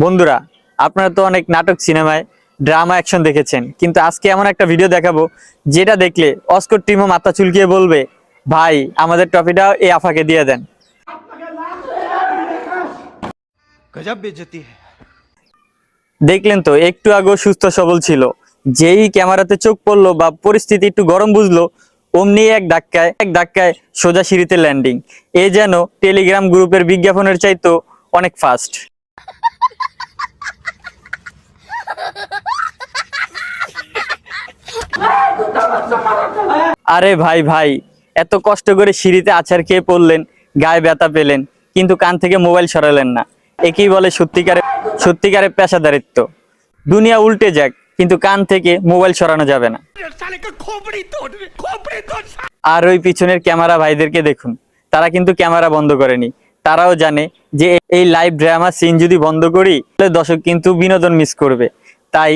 বন্ধুরা, আপনারা তো অনেক নাটক, সিনেমায় ড্রামা, অ্যাকশন দেখেছেন, কিন্তু আজকে এমন একটা ভিডিও দেখাবো যেটা দেখলে অস্কর টিমও মাথা চুলকিয়ে বলবে, ভাই আমাদের ট্রফিটা এই আফাকে দিয়ে দেন। गजब बेइज्जती है। দেখলেন তো, একটু আগেও সুস্থ সবল ছিল, যেই ক্যামেরাতে চোখ পড়লো বা পরিস্থিতি একটু গরম বুঝলো, অমনি এক ধাক্কায় সোজা সিঁড়িতে ল্যান্ডিং। এ যেন টেলিগ্রাম গ্রুপের বিজ্ঞাপনের চাইতো অনেক ফাস্ট। আরে ভাই ভাই, এত কষ্ট করে সিঁড়িতে আছাড় খেয়ে পড়লেন, গায়ে ব্যথা পেলেন, কিন্তু কান থেকে মোবাইল সরালেন না। একেই বলে সত্যিকারে পেশাদারিত্ব। দুনিয়া উল্টে যাক, কিন্তু কান থেকে মোবাইল সরানো যাবে না। আর ওই পিছনের ক্যামেরা ভাইদেরকে দেখুন, তারা কিন্তু ক্যামেরা বন্ধ করেনি। তারাও জানে যে এই লাইভ ড্রামা সিন যদি বন্ধ করি তাহলে দর্শক কিন্তু বিনোদন মিস করবে। তাই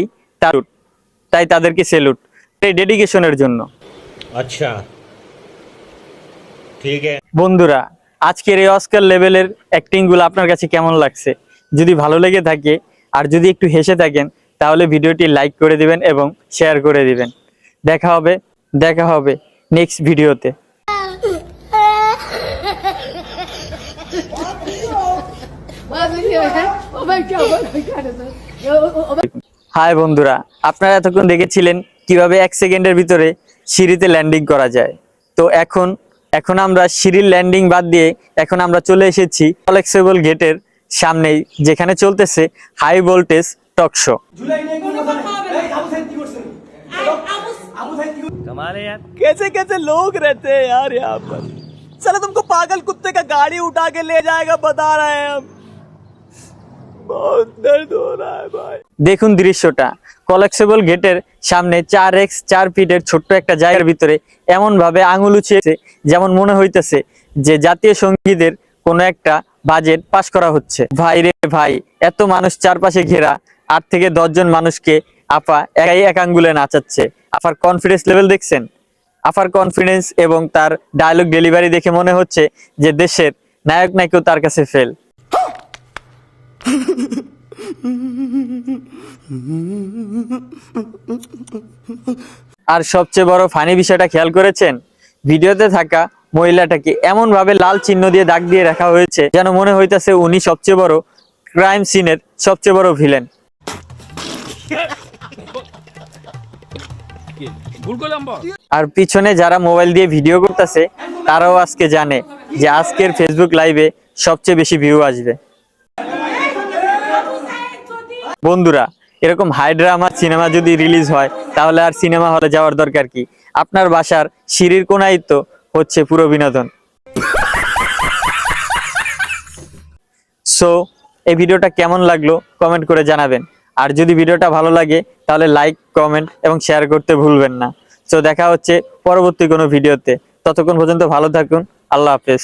তাই তাদেরকে সেলুট এই ডেডিকেশনের জন্য। अच्छा ठीक है। বন্ধুরা, আজকের এই অস্কার লেভেলের অ্যাক্টিং গুলো আপনার কাছে কেমন লাগছে? যদি ভালো লেগে থাকে আর যদি একটু হেসে থাকেন, তাহলে ভিডিওটি লাইক করে দিবেন এবং শেয়ার করে দিবেন। দেখা হবে নেক্সট ভিডিওতে। হাই বন্ধুরা, আপনারা এতক্ষণ দেখেছিলেন কিভাবে 1 সেকেন্ডের ভিতরে সিঁড়িতে ল্যান্ডিং করা যায়। তো এখন আমরা সিঁড়ির ল্যান্ডিং বাদ দিয়ে এখন আমরা চলে এসেছি কলেক্সেবল গেটের সামনেই, যেখানে চলতেছে হাই ভোল্টেজ টক শো। कमाल है यार। कैसे कैसे लोग रहते हैं यार यहाँ पर। साला तुमको पागल कुत्ते का गाड़ी उठा के ले जाएगा बता रहे हैं हम। बहुत दर्द हो रहा है भाई। দেখুন দৃশ্যটা, কলেক্সেবল গেটের সামনে 4x4 ফিটের ছোট্ট একটা জায়গার ভিতরে এমন ভাবে আঙুল উঁচিয়েছে যেমন মনে হইতেছে যে জাতীয় সঙ্গীতের কোনো একটা বাজেট পাস করা হচ্ছে। ভাই রে ভাই, এত মানুষ চারপাশে ঘেরা, 8 থেকে 10 জন মানুষকে আপা একাই এক আঙ্গুলে নাচাচ্ছে। আপার কনফিডেন্স লেভেল দেখছেন? আপার কনফিডেন্স এবং তার ডায়লগ ডেলিভারি দেখে মনে হচ্ছে যে দেশের নায়ক নায়িকাও তার কাছে ফেল। আর সবচেয়ে বড় ফানি বিষয়টা খেয়াল করেছেন? ভিডিওতে থাকা মহিলাটাকে এমন ভাবে লাল চিহ্ন দিয়ে দাগ দিয়ে রাখা হয়েছে যেন মনে হইতাছে উনি সবচেয়ে বড় ক্রাইম সিনের সবচেয়ে বড় ভিলেন। আর পিছনে যারা মোবাইল দিয়ে ভিডিও করতেছে তারাও আজকে জানে যে আজকের ফেসবুক লাইভে সবচেয়ে বেশি ভিউ আসবে। বন্ধুরা, এরকম হাই ড্রামা সিনেমা যদি রিলিজ হয় তাহলে আর সিনেমা হলে যাওয়ার দরকার কি? আপনার বাসার সিঁড়ির কোনায় তো হচ্ছে পুরো বিনোদন। সো এই ভিডিওটা কেমন লাগলো কমেন্ট করে জানাবেন। আর যদি ভিডিওটা ভালো লাগে তাহলে লাইক, কমেন্ট এবং শেয়ার করতে ভুলবেন না। সো দেখা হচ্ছে পরবর্তী কোনো ভিডিওতে। ততক্ষণ পর্যন্ত ভালো থাকুন। আল্লাহ হাফেজ।